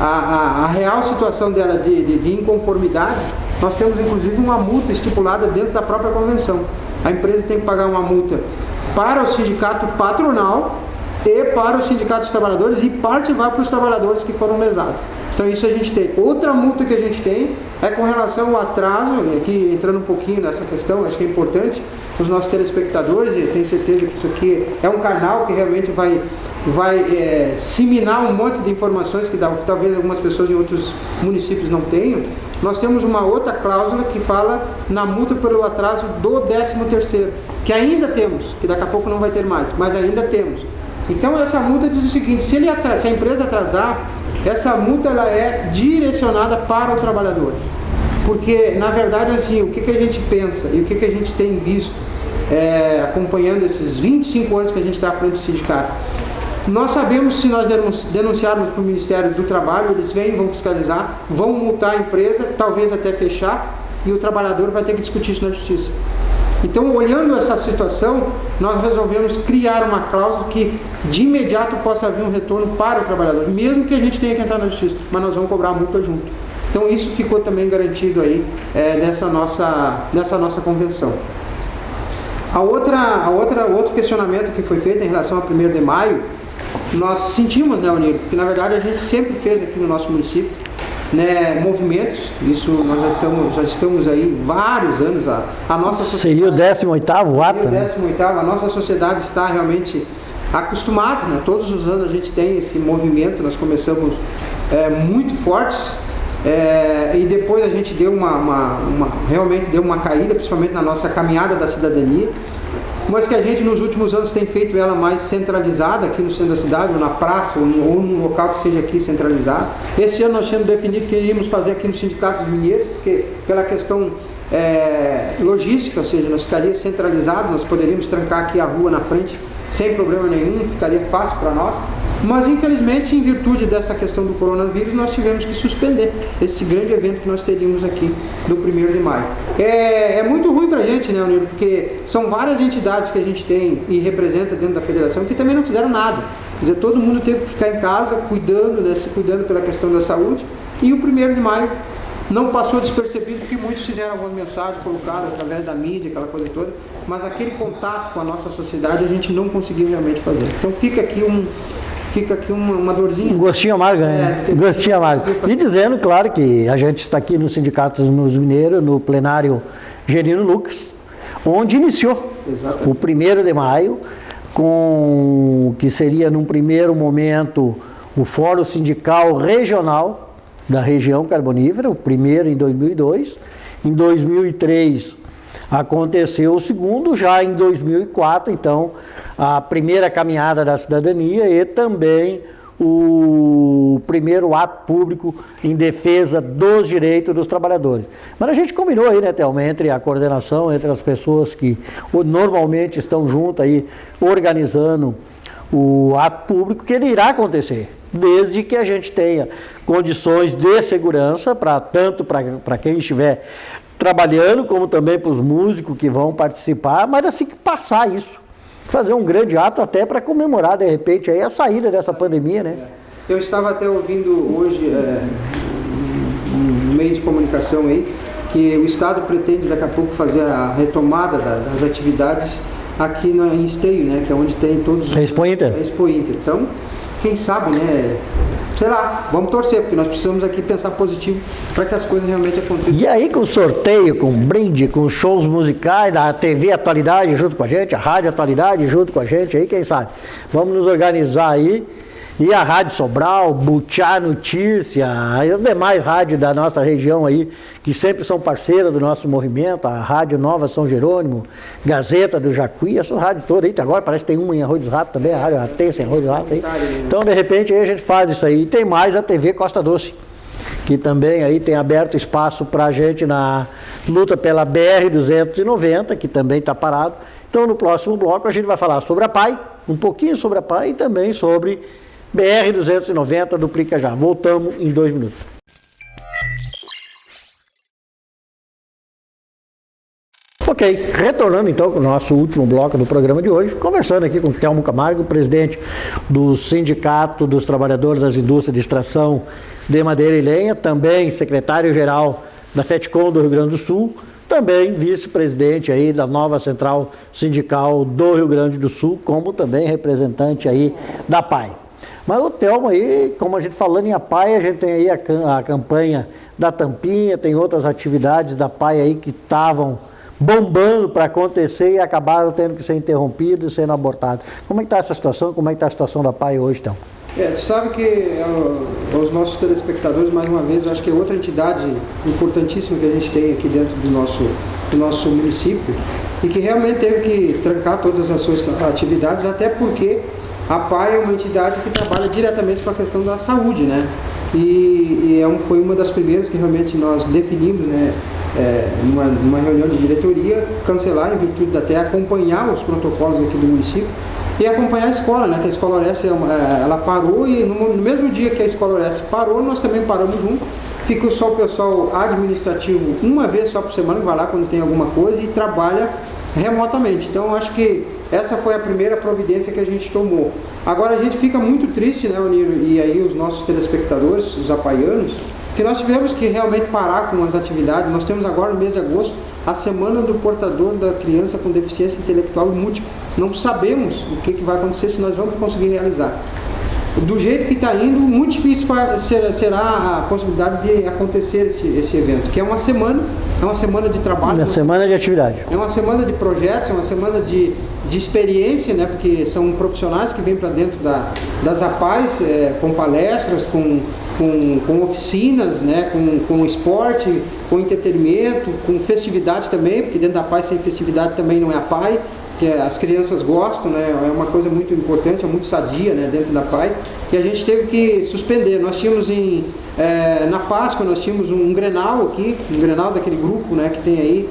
a real situação dela de inconformidade, nós temos inclusive uma multa estipulada dentro da própria convenção. A empresa tem que pagar uma multa para o sindicato patronal e para o sindicato dos trabalhadores, e parte vai para os trabalhadores que foram lesados. Então isso a gente tem. Outra multa que a gente tem é com relação ao atraso, aqui entrando um pouquinho nessa questão, acho que é importante, os nossos telespectadores, e eu tenho certeza que isso aqui é um canal que realmente vai vai disseminar um monte de informações que talvez algumas pessoas em outros municípios não tenham. Nós temos uma outra cláusula que fala na multa pelo atraso do 13º, que ainda temos, que daqui a pouco não vai ter mais, mas ainda temos. Então essa multa diz o seguinte: se a empresa atrasar, essa multa ela é direcionada para o trabalhador. Porque, na verdade, assim, o que a gente pensa e o que a gente tem visto acompanhando esses 25 anos que a gente está à frente do sindicato, nós sabemos que se nós denunciarmos para o Ministério do Trabalho, eles vêm, vão fiscalizar, vão multar a empresa, talvez até fechar, e o trabalhador vai ter que discutir isso na justiça. Então, olhando essa situação, nós resolvemos criar uma cláusula que de imediato possa haver um retorno para o trabalhador, mesmo que a gente tenha que entrar na justiça, mas nós vamos cobrar a multa junto. Então, isso ficou também garantido aí nessa nossa convenção. Outro questionamento que foi feito em relação a 1º de maio, nós sentimos, né, Onir, porque na verdade a gente sempre fez aqui no nosso município, né, movimentos, isso nós já estamos aí vários anos, a nossa sociedade... Seria o 18º ato? Seria o 18º, a nossa sociedade está realmente acostumada, né, todos os anos a gente tem esse movimento, nós começamos muito fortes, e depois a gente deu realmente deu uma caída, principalmente na nossa caminhada da cidadania, mas que a gente nos últimos anos tem feito ela mais centralizada aqui no centro da cidade, ou na praça, ou num local que seja aqui centralizado. Esse ano nós tínhamos definido que iríamos fazer aqui no Sindicato dos Mineiros, porque pela questão logística, ou seja, nós ficaria centralizado, nós poderíamos trancar aqui a rua na frente sem problema nenhum, ficaria fácil para nós. Mas infelizmente, em virtude dessa questão do coronavírus, nós tivemos que suspender esse grande evento que nós teríamos aqui no 1º de maio. É muito ruim para a gente, né, Onir? Porque são várias entidades que a gente tem e representa dentro da federação que também não fizeram nada. Quer dizer, todo mundo teve que ficar em casa se cuidando pela questão da saúde, e o 1º de maio não passou despercebido, porque muitos fizeram algumas mensagens, colocaram através da mídia, aquela coisa toda, mas aquele contato com a nossa sociedade a gente não conseguiu realmente fazer. Então fica aqui uma dorzinha. Um gostinho amargo, né? Um gostinho amargo. E dizendo, claro, que a gente está aqui no Sindicato dos Mineiros, no plenário Gerino Lucas, onde iniciou o 1º de maio, que seria, num primeiro momento, o Fórum Sindical Regional da região carbonífera, o primeiro em 2002. Em 2003 aconteceu o segundo, já em 2004, então, a primeira caminhada da cidadania e também o primeiro ato público em defesa dos direitos dos trabalhadores. Mas a gente combinou aí, né, Thelma, entre a coordenação, entre as pessoas que normalmente estão juntas aí, organizando o ato público, que ele irá acontecer, desde que a gente tenha condições de segurança, tanto para quem estiver trabalhando, como também para os músicos que vão participar, mas assim que passar isso, fazer um grande ato até para comemorar, de repente, aí a saída dessa pandemia, né? Eu estava até ouvindo hoje, no meio de comunicação aí, que o Estado pretende daqui a pouco fazer a retomada das atividades aqui em Esteio, né? Que é onde tem todos os... Expo Inter. Expo Inter. Então, quem sabe, né? Sei lá, vamos torcer, porque nós precisamos aqui pensar positivo para que as coisas realmente aconteçam. E aí com sorteio, com brinde, com shows musicais, da TV Atualidade junto com a gente, a Rádio Atualidade junto com a gente, aí quem sabe? Vamos nos organizar aí. E a Rádio Sobral, Butiá Notícia, e as demais rádios da nossa região aí, que sempre são parceiras do nosso movimento, a Rádio Nova São Jerônimo, Gazeta do Jacuí, essas rádios todas aí, agora parece que tem uma em Arroio dos Ratos também, a Rádio Ratense em Arroio dos Ratos aí. Então, de repente, aí a gente faz isso aí. E tem mais a TV Costa Doce, que também aí tem aberto espaço para a gente na luta pela BR-290, que também está parado. Então, no próximo bloco, a gente vai falar sobre a PAI, um pouquinho sobre a PAI e também sobre BR-290, duplica já. Voltamos em 2 minutos. Ok, retornando então com o nosso último bloco do programa de hoje, conversando aqui com o Thelmo Camargo, presidente do Sindicato dos Trabalhadores das Indústrias de Extração de Madeira e Lenha, também secretário-geral da FETCOM do Rio Grande do Sul, também vice-presidente aí da nova central sindical do Rio Grande do Sul, como também representante aí da PAI. Mas o Thelmo aí, como a gente falando em APAI, a gente tem aí a campanha da Tampinha, tem outras atividades da PAI aí que estavam bombando para acontecer e acabaram tendo que ser interrompidos e sendo abortados. Como é que está essa situação? Como é que está a situação da PAI hoje, então? Tu sabe que os nossos telespectadores, mais uma vez, eu acho que é outra entidade importantíssima que a gente tem aqui dentro do nosso município e que realmente teve que trancar todas as suas atividades, até porque a PAI é uma entidade que trabalha diretamente com a questão da saúde, né? Foi uma das primeiras que realmente nós definimos, né? Numa reunião de diretoria, cancelar em virtude de até acompanhar os protocolos aqui do município e acompanhar a escola, né? Que a Escola Orestes, ela parou e no mesmo dia que a Escola Orestes parou, nós também paramos junto. Fica só o pessoal administrativo uma vez só por semana, vai lá quando tem alguma coisa e trabalha remotamente. Então, acho que essa foi a primeira providência que a gente tomou. Agora, a gente fica muito triste, né, Oniro, e aí os nossos telespectadores, os apaianos, que nós tivemos que realmente parar com as atividades. Nós temos agora, no mês de agosto, a Semana do Portador da Criança com Deficiência Intelectual e Múltipla. Não sabemos o que vai acontecer, se nós vamos conseguir realizar. Do jeito que está indo, muito difícil será a possibilidade de acontecer esse evento, que é uma semana de trabalho. Uma semana de atividade. É uma semana de projetos, é uma semana de experiência, né, porque são profissionais que vêm para dentro das APAIs, com palestras, com oficinas, né, com esporte, com entretenimento, com festividades também, porque dentro da APAI sem festividade também não é APAI, que as crianças gostam, né, é uma coisa muito importante, é muito sadia, né, dentro da PAI, e a gente teve que suspender. Nós tínhamos na Páscoa, nós tínhamos um Grenal aqui, um Grenal daquele grupo, né, que tem aí,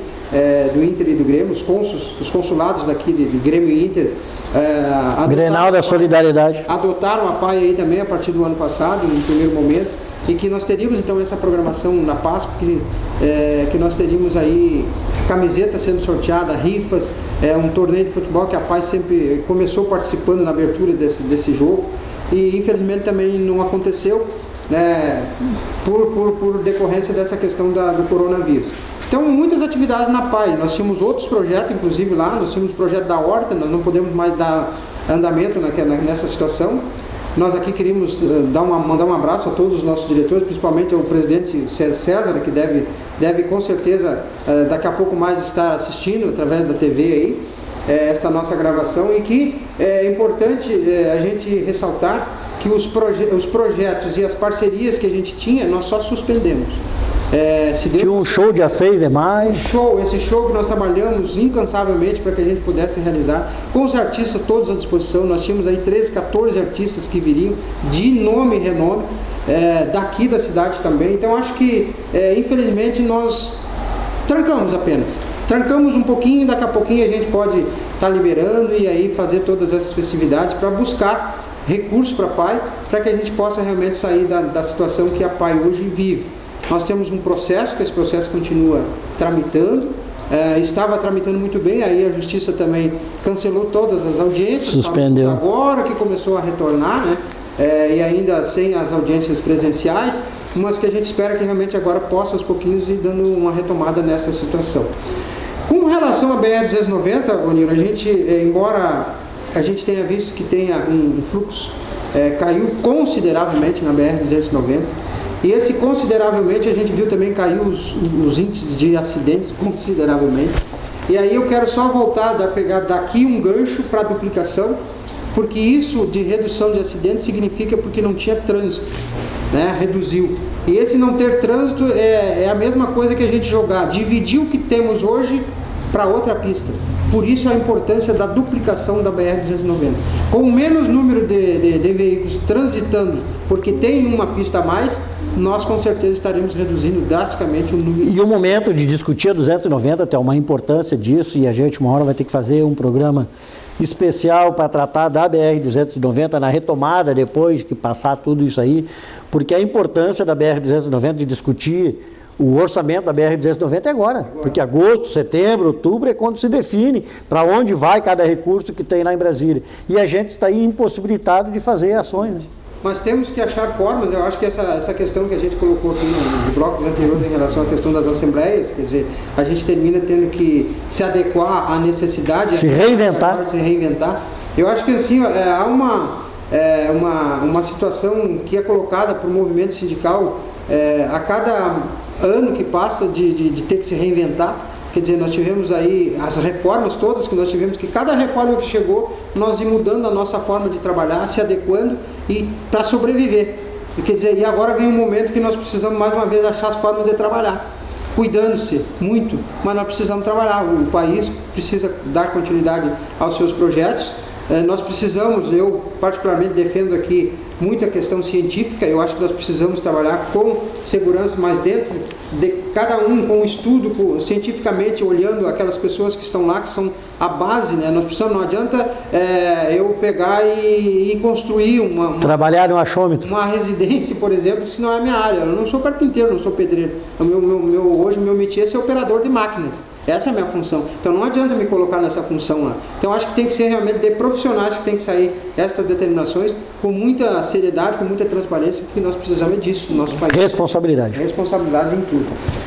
do Inter e do Grêmio, os consulados daqui de Grêmio e Inter, Grenal da Solidariedade. Adotaram a PAI aí também a partir do ano passado, no primeiro momento, e que nós teríamos então essa programação na Páscoa, que nós teríamos aí camiseta sendo sorteada, rifas, um torneio de futebol que a PAI sempre começou participando na abertura desse jogo, e infelizmente também não aconteceu, né, por decorrência dessa questão do coronavírus. Então, muitas atividades na PAI. Nós tínhamos outros projetos, inclusive lá, nós tínhamos o projeto da horta, nós não podemos mais dar andamento nessa situação. Nós aqui queríamos mandar um abraço a todos os nossos diretores, principalmente ao presidente César, que deve com certeza daqui a pouco mais estar assistindo através da TV aí, esta nossa gravação, e que é importante a gente ressaltar que os projetos e as parcerias que a gente tinha, nós só suspendemos. Tinha um show dia 6 de maio. Esse show que nós trabalhamos incansavelmente para que a gente pudesse realizar, com os artistas todos à disposição. Nós tínhamos aí 13, 14 artistas que viriam, de nome e renome, daqui da cidade também. Então acho que, infelizmente, nós trancamos apenas. Trancamos um pouquinho, daqui a pouquinho a gente pode estar liberando e aí fazer todas essas festividades para buscar recursos para a PAI, para que a gente possa realmente sair da situação que a PAI hoje vive. Nós temos um processo, que esse processo continua tramitando, estava tramitando muito bem, aí a Justiça também cancelou todas as audiências. Suspendeu. Agora que começou a retornar, né? E ainda sem as audiências presenciais, mas que a gente espera que realmente agora possa aos pouquinhos ir dando uma retomada nessa situação. Com relação à BR-290, Oniro, a gente, embora a gente tenha visto que tenha um fluxo, caiu consideravelmente na BR-290, e esse consideravelmente a gente viu também cair os índices de acidentes consideravelmente. E aí eu quero só voltar a pegar daqui um gancho para a duplicação, porque isso de redução de acidentes significa porque não tinha trânsito, né? Reduziu. E esse não ter trânsito é a mesma coisa que a gente dividir o que temos hoje para outra pista. Por isso a importância da duplicação da BR-290. Com menos número de veículos transitando, porque tem uma pista a mais, nós com certeza estaremos reduzindo drasticamente o número. E o momento de discutir a 290 tem uma importância disso, e a gente uma hora vai ter que fazer um programa especial para tratar da BR-290 na retomada, depois que passar tudo isso aí, porque a importância da BR-290 de discutir o orçamento da BR-290 é agora, porque agosto, setembro, outubro é quando se define para onde vai cada recurso que tem lá em Brasília. E a gente está aí impossibilitado de fazer ações, né? Nós temos que achar formas. Eu acho que essa questão que a gente colocou aqui nos blocos anteriores em relação à questão das assembleias, quer dizer, a gente termina tendo que se adequar à necessidade, se reinventar. Eu acho que assim, há uma situação que é colocada para o movimento sindical a cada ano que passa de ter que se reinventar, Quer dizer, nós tivemos aí as reformas todas que nós tivemos, que cada reforma que chegou, nós íamos mudando a nossa forma de trabalhar, se adequando e para sobreviver. E, quer dizer, e agora vem um momento que nós precisamos mais uma vez achar as formas de trabalhar, cuidando-se muito, mas nós precisamos trabalhar. O país precisa dar continuidade aos seus projetos. Nós precisamos, eu particularmente defendo aqui muito a questão científica. Eu acho que nós precisamos trabalhar com segurança, mas dentro de cada um, com estudo, cientificamente, olhando aquelas pessoas que estão lá, que são a base, né? Nós precisamos, não adianta eu pegar e construir trabalhar no achômetro, uma residência, por exemplo, se não é a minha área. Eu não sou carpinteiro, não sou pedreiro. Hoje o meu métier é ser operador de máquinas. Essa é a minha função. Então não adianta me colocar nessa função lá. Então acho que tem que ser realmente de profissionais que tem que sair essas determinações com muita seriedade, com muita transparência, que nós precisamos disso no nosso país. Responsabilidade. Responsabilidade em tudo.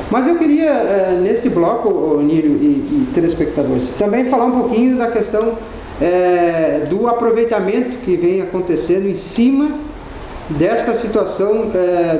Mas eu queria, neste bloco, Nírio e telespectadores, também falar um pouquinho da questão do aproveitamento que vem acontecendo em cima desta situação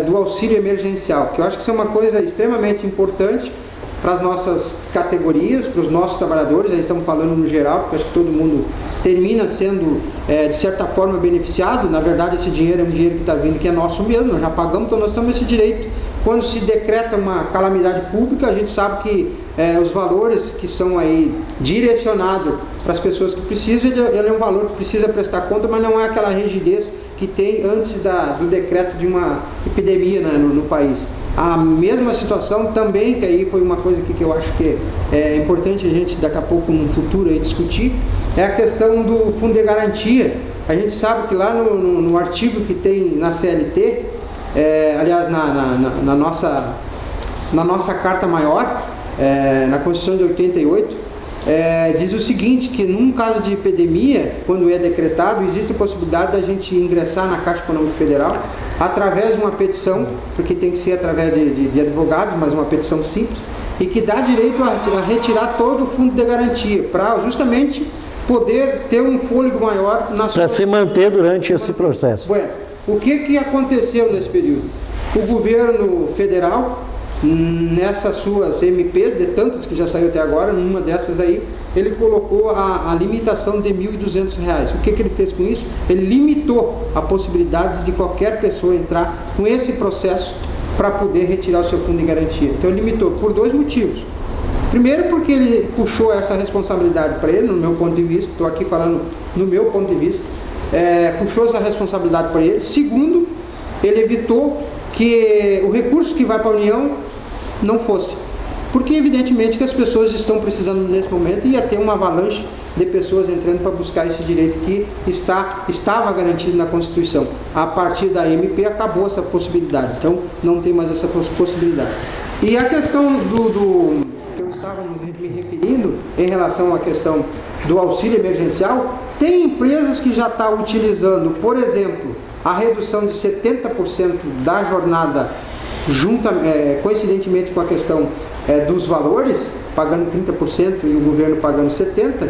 do auxílio emergencial, que eu acho que isso é uma coisa extremamente importante para as nossas categorias, para os nossos trabalhadores. Aí estamos falando no geral, porque acho que todo mundo termina sendo, de certa forma, beneficiado. Na verdade, esse dinheiro é um dinheiro que está vindo, que é nosso mesmo, nós já pagamos, então nós temos esse direito. Quando se decreta uma calamidade pública, a gente sabe que os valores que são aí direcionados para as pessoas que precisam, ele é um valor que precisa prestar conta, mas não é aquela rigidez que tem antes do decreto de uma epidemia, né, no país. A mesma situação também, que aí foi uma coisa que eu acho que é importante a gente daqui a pouco no futuro aí discutir, é a questão do fundo de garantia. A gente sabe que lá no artigo que tem na CLT, aliás na nossa Carta Maior, na Constituição de 88, diz o seguinte, que num caso de epidemia, quando é decretado, existe a possibilidade da gente ingressar na Caixa Econômica Federal através de uma petição, porque tem que ser através de advogados, mas uma petição simples, e que dá direito a retirar todo o fundo de garantia, para justamente poder ter um fôlego maior para se manter durante esse processo. Bueno, o que aconteceu nesse período? O governo federal, nessas suas MPs, de tantas que já saiu até agora, numa dessas aí, ele colocou a limitação de R$ 1.200. O que ele fez com isso? Ele limitou a possibilidade de qualquer pessoa entrar com esse processo para poder retirar o seu fundo de garantia. Então ele limitou por dois motivos. Primeiro, porque ele puxou essa responsabilidade para ele, no meu ponto de vista, estou aqui falando no meu ponto de vista, puxou essa responsabilidade para ele. Segundo, ele evitou que o recurso que vai para a União não fosse. Porque evidentemente que as pessoas estão precisando nesse momento e ia ter uma avalanche de pessoas entrando para buscar esse direito que estava garantido na Constituição. A partir da MP acabou essa possibilidade, então não tem mais essa possibilidade. E a questão que eu estava me referindo em relação à questão do auxílio emergencial, tem empresas que já estão utilizando, por exemplo, a redução de 70% da jornada coincidentemente com a questão dos valores, pagando 30% e o governo pagando 70%,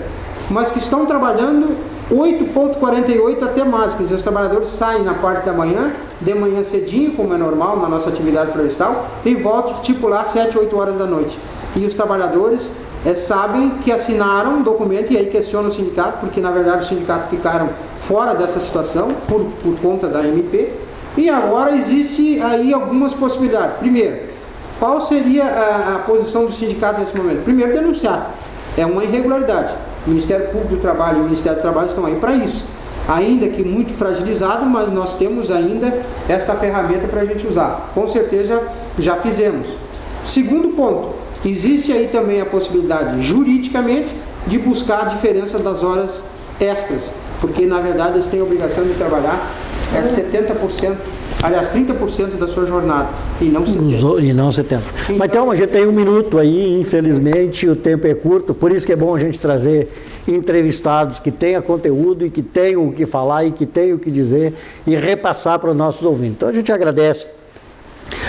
mas que estão trabalhando 8,48 até mais, quer dizer, os trabalhadores saem na parte da manhã, de manhã cedinho, como é normal na nossa atividade florestal, e voltam tipo lá 7, 8 horas da noite. E os trabalhadores sabem que assinaram um documento, e aí questionam o sindicato, porque na verdade os sindicatos ficaram fora dessa situação por conta da MP. E agora existe aí algumas possibilidades. Primeiro, qual seria a posição do sindicato nesse momento? Primeiro, denunciar. É uma irregularidade. O Ministério Público do Trabalho e o Ministério do Trabalho estão aí para isso. Ainda que muito fragilizado, mas nós temos ainda esta ferramenta para a gente usar. Com certeza já fizemos. Segundo ponto, existe aí também a possibilidade, juridicamente, de buscar a diferença das horas extras. Porque, na verdade, eles têm a obrigação de trabalhar 70%, aliás, 30% da sua jornada, e não 70%. E não 70%. Mas então, a gente tem um minuto aí, infelizmente, o tempo é curto, por isso que é bom a gente trazer entrevistados que tenham conteúdo e que tenham o que falar e que tenham o que dizer e repassar para os nossos ouvintes. Então, a gente agradece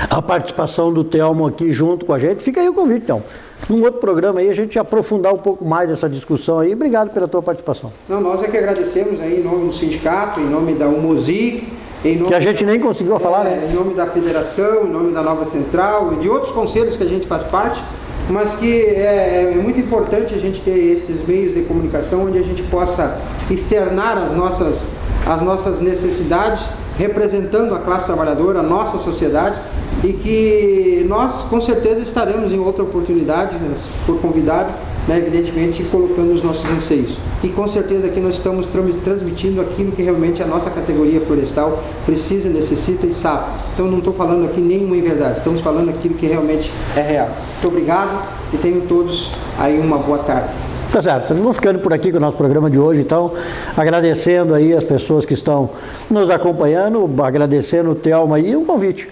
a participação do Telmo aqui junto com a gente. Fica aí o convite, então. Num outro programa aí, a gente aprofundar um pouco mais dessa discussão aí. Obrigado pela tua participação. Não, nós é que agradecemos aí em nome do sindicato, em nome da UMOSIC, que a gente nem conseguiu falar, né? Em nome da federação, em nome da Nova Central e de outros conselhos que a gente faz parte. mas que é muito importante a gente ter esses meios de comunicação onde a gente possa externar as nossas necessidades, representando a classe trabalhadora, a nossa sociedade, e que nós com certeza estaremos em outra oportunidade, né, se for convidado, né, evidentemente colocando os nossos anseios. E com certeza aqui nós estamos transmitindo aquilo que realmente a nossa categoria florestal precisa, necessita e sabe. Então não estou falando aqui nenhuma inverdade, estamos falando aquilo que realmente é real. Muito obrigado e tenham todos aí uma boa tarde. Tá certo, vamos ficando por aqui com o nosso programa de hoje, então, agradecendo aí as pessoas que estão nos acompanhando, agradecendo o Thelma e o convite.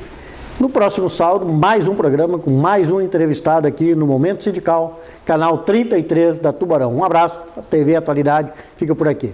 No próximo sábado, mais um programa com mais um entrevistado aqui no Momento Sindical, canal 33 da Tubarão. Um abraço, a TV Atualidade fica por aqui.